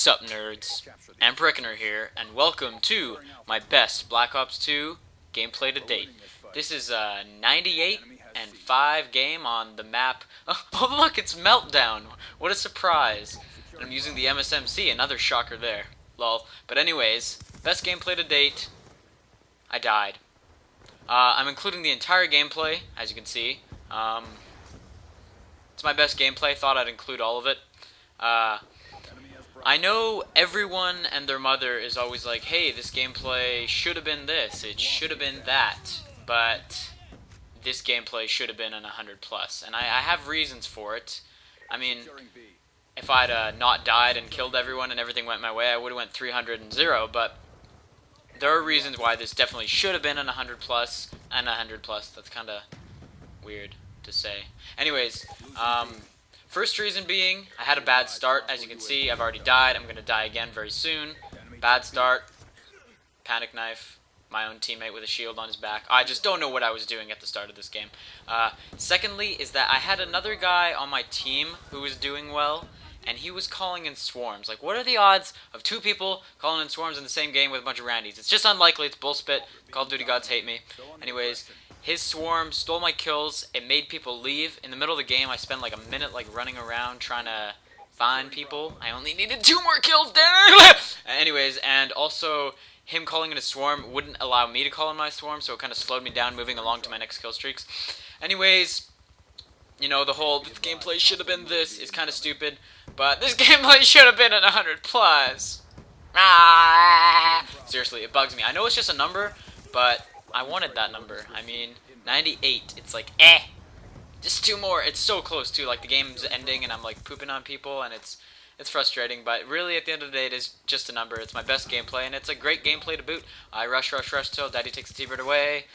Sup nerds, Emperor here, and welcome to my best Black Ops 2 gameplay to date. This is a 98 and 5 game on the map. Oh look, it's Meltdown! What a surprise! I'm using the MSMC, another shocker there. Lol. But anyways, best gameplay to date. I died. I'm including the entire gameplay, as you can see. It's my best gameplay, thought I'd include all of it. I know everyone and their mother is always like, hey, this gameplay should have been this, it should have been that, but this gameplay should have been an 100+, and I have reasons for it. I mean, if I'd not died and killed everyone and everything went my way, I would have went 300 and 0, but there are reasons why this definitely should have been an 100+, and 100+, that's kind of weird to say. Anyways, first reason being, I had a bad start. As you can see, I've already died. I'm going to die again very soon. Bad start. Panic knife. My own teammate with a shield on his back. I just don't know what I was doing at the start of this game. Secondly is that I had another guy on my team who was doing well, and he was calling in swarms. Like, what are the odds of two people calling in swarms in the same game with a bunch of randies? It's just unlikely. It's bullspit. Call of Duty gods hate me. Anyways, his swarm stole my kills. It made people leave. In the middle of the game, I spent like a minute running around trying to find people. I only needed 2 more kills. Anyways, and also him calling in a swarm wouldn't allow me to call in my swarm, so it kind of slowed me down moving along to my next kill streaks. Anyways, you know, the whole this gameplay should have been this is kind of stupid, but this gameplay should have been an 100+. Seriously, it bugs me. I know it's just a number, but I wanted that number. I mean, 98, it's like, just 2 more. It's so close too. Like, the game's ending and I'm like pooping on people, and it's frustrating, but really at the end of the day it is just a number. It's my best gameplay, and it's a great gameplay to boot. I rush till Daddy takes the T-bird away.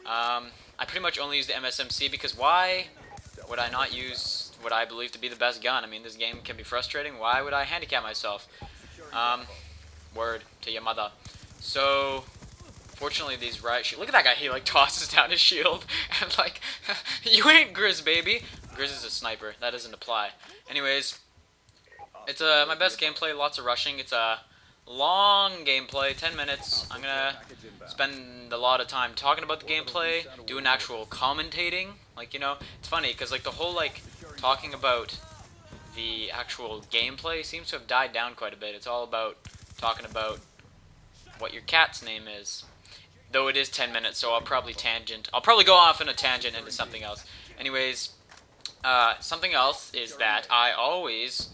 I pretty much only use the MSMC because why would I not use what I believe to be the best gun? I mean, this game can be frustrating. Why would I handicap myself? Word to your mother. So fortunately, these riot shield. Look at that guy. He like tosses down his shield and like, you ain't Grizz, baby. Grizz is a sniper. That doesn't apply. Anyways, it's my best gameplay. Lots of rushing. It's a long gameplay, 10 minutes. I'm gonna spend a lot of time talking about the gameplay, doing actual commentating. Like, you know, it's funny because like the whole like talking about the actual gameplay seems to have died down quite a bit. It's all about talking about what your cat's name is. Though it is 10 minutes, so I'll probably go off in a tangent into something else. Anyways, something else is that I always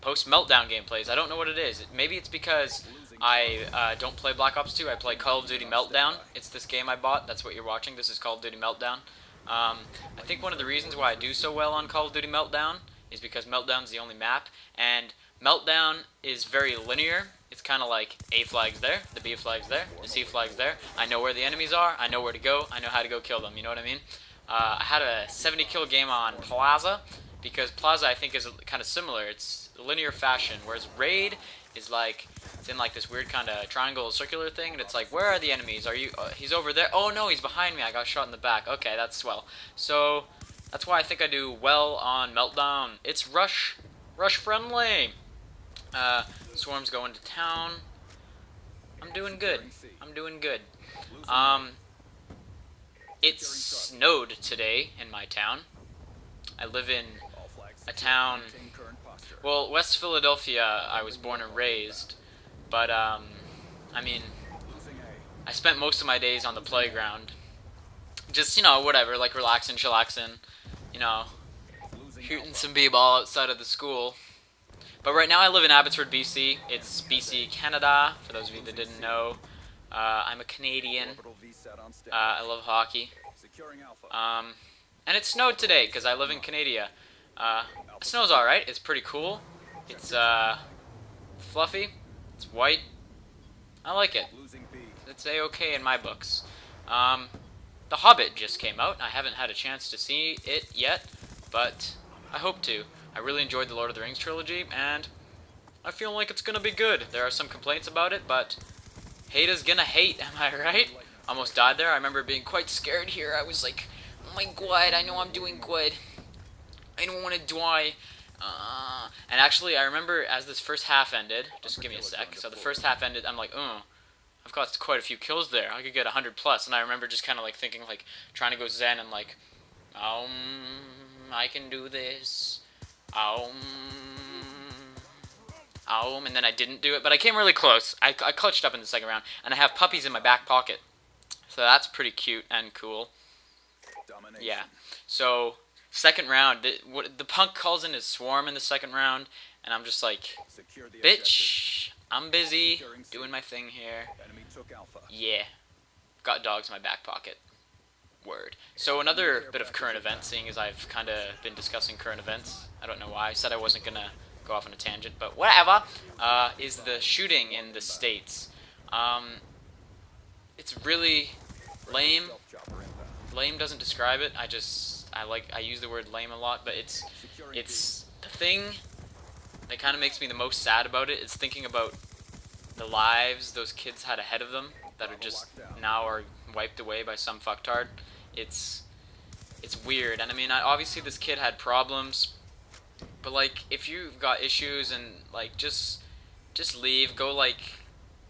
post Meltdown gameplays. I don't know what it is. Maybe it's because I don't play Black Ops 2. I play Call of Duty Meltdown. It's this game I bought. That's what you're watching. This is Call of Duty Meltdown. I think one of the reasons why I do so well on Call of Duty Meltdown is because Meltdown's the only map, and Meltdown is very linear. It's kind of like A flag's there, the B flag's there, the C flag's there. I know where the enemies are, I know where to go, I know how to go kill them, you know what I mean? I had a 70 kill game on Plaza, because Plaza I think is kind of similar. It's linear fashion, whereas Raid is like, it's in like this weird kind of triangle circular thing, and it's like, where are the enemies? Are you, he's over there, oh no, he's behind me, I got shot in the back, okay, that's swell. So, that's why I think I do well on Meltdown. It's rush friendly. Swarms go into town. I'm doing good. It snowed today in my town. I live in a town, well, West Philadelphia. I was born and raised, but I mean, I spent most of my days on the playground, just, you know, whatever, like relaxing, chillaxing, you know, shooting some b-ball outside of the school. But right now I live in Abbotsford, BC. It's BC, Canada, for those of you that didn't know. I'm a Canadian. I love hockey. And it snowed today, because I live in Canada. The snow's alright. It's pretty cool. It's fluffy. It's white. I like it. It's a-okay in my books. The Hobbit just came out. I haven't had a chance to see it yet, but I hope to. I really enjoyed the Lord of the Rings trilogy, and I feel like it's gonna be good. There are some complaints about it, but hate is gonna hate, am I right? Almost died there. I remember being quite scared here. I was like, oh my god, I know I'm doing good. I don't want to die. And actually, I remember as this first half ended, just give me a sec. So the first half ended, I'm like, oh, I've got quite a few kills there. I could get 100 plus. And I remember just kind of like thinking, like, trying to go zen and like, I can do this. And then I didn't do it, but I came really close. I clutched up in the second round, and I have puppies in my back pocket. So that's pretty cute and cool. Yeah. So, second round, the punk calls in his swarm in the second round, and I'm just like, bitch, I'm busy doing my thing here. Yeah. Got dogs in my back pocket. Word. So another bit of current events, seeing as I've kind of been discussing current events. I don't know why. I said I wasn't going to go off on a tangent, but whatever, is the shooting in the States. It's really lame. Lame doesn't describe it. I use the word lame a lot, but it's the thing that kind of makes me the most sad about it is thinking about the lives those kids had ahead of them that are just now are wiped away by some fucktard. It's weird, and I mean, obviously this kid had problems, but like if you've got issues and like just leave, go like.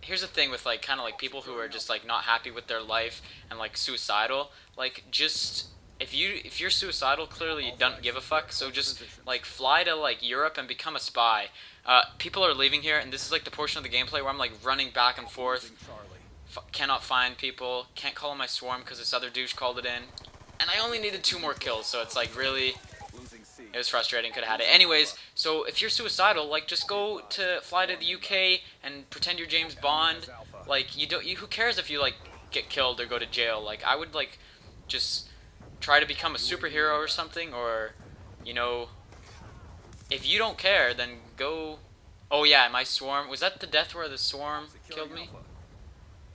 Here's the thing with like kind of like people who are just like not happy with their life and like suicidal. Like just if you're suicidal, clearly you don't give a fuck. So just like fly to like Europe and become a spy. People are leaving here, and this is like the portion of the gameplay where I'm like running back and forth. Cannot find people. Can't call in my swarm because this other douche called it in. And I only needed 2 more kills, so it's like really. It was frustrating, could have had it. Anyways, so if you're suicidal, like just fly to the UK and pretend you're James Bond. Like who cares if you like get killed or go to jail? Like I would like just try to become a superhero or something, or you know, if you don't care, then go. Oh yeah, my swarm, was that the death where the swarm killed me?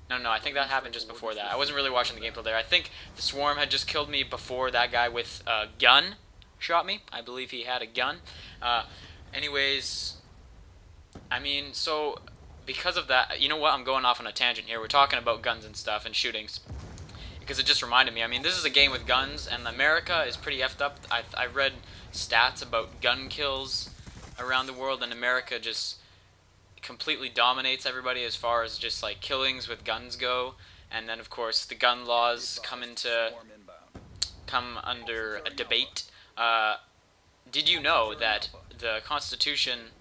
No, I think that happened just before that. I wasn't really watching the gameplay there. I think the swarm had just killed me before that guy with a gun shot me. I believe he had a gun. Anyways, I mean, so because of that, you know what? I'm going off on a tangent here. We're talking about guns and stuff and shootings because it just reminded me. I mean, this is a game with guns, and America is pretty effed up. I've read stats about gun kills around the world, and America just completely dominates everybody as far as just like killings with guns go. And then, of course, the gun laws come under a debate. Did you know that the Constitution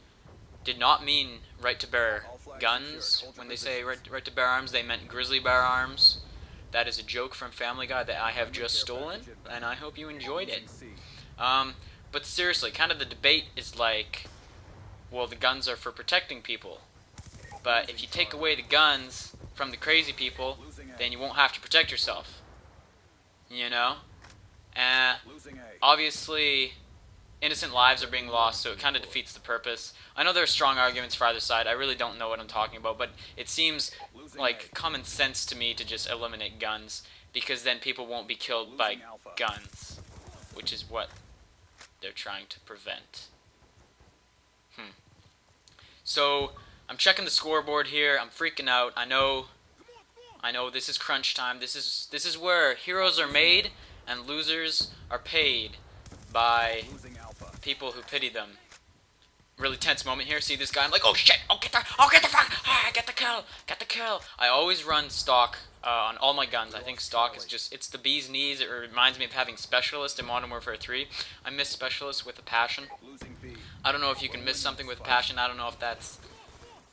did not mean right to bear guns? When they say right to bear arms, they meant grizzly bear arms. That is a joke from Family Guy that I have just stolen, and I hope you enjoyed it. But seriously, kind of the debate is like, well, the guns are for protecting people. But if you take away the guns from the crazy people, then you won't have to protect yourself. You know? Obviously, innocent lives are being lost, so it kind of defeats the purpose. I know there are strong arguments for either side. I really don't know what I'm talking about, but it seems like common sense to me to just eliminate guns, because then people won't be killed by guns, which is what they're trying to prevent. So, I'm checking the scoreboard here. I'm freaking out. I know this is crunch time. This is where heroes are made and losers are paid by people who pity them. Really tense moment here. See this guy? I'm like, oh shit! Get the fuck! Get the kill! I always run stock on all my guns. I think stock is it's the bee's knees. It reminds me of having specialist in Modern Warfare 3. I miss specialist with a passion. I don't know if you can miss something with passion. I don't know if that's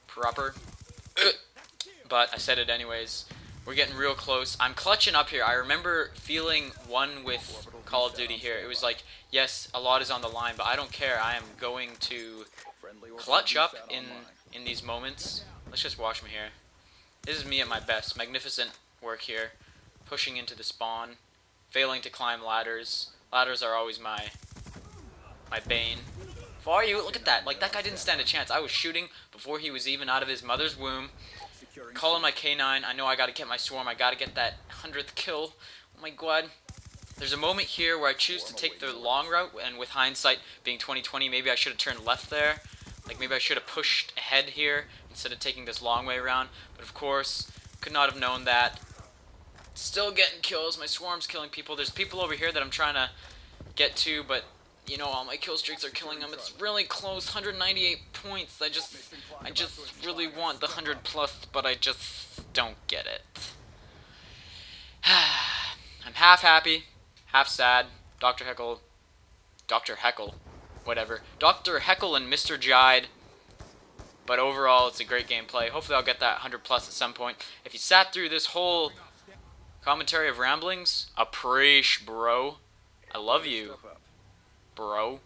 proper. But I said it anyways. We're getting real close. I'm clutching up here. I remember feeling one with Call of Duty here. It was like, yes, a lot is on the line, but I don't care. I am going to clutch up in these moments. Let's just watch me here. This is me at my best. Magnificent work here. Pushing into the spawn. Failing to climb ladders. Ladders are always my bane. For you, look at that. Like, that guy didn't stand a chance. I was shooting before he was even out of his mother's womb. Calling my K9. I know I gotta get my swarm. I gotta get that 100th kill. Oh my god. There's a moment here where I choose to take the long route, and with hindsight being 2020, maybe I should have turned left there. Like, maybe I should have pushed ahead here instead of taking this long way around. But of course, could not have known that. Still getting kills. My swarm's killing people. There's people over here that I'm trying to get to, but you know, all my kill streaks are killing them. It's really close, 198 points. I just really want the 100 plus, but I just don't get it. I'm half happy, half sad. Dr. Heckle, whatever. Dr. Heckle and Mr. Jide. But overall, it's a great gameplay. Hopefully I'll get that 100 plus at some point. If you sat through this whole commentary of ramblings, appreciate, bro. I love you, bro.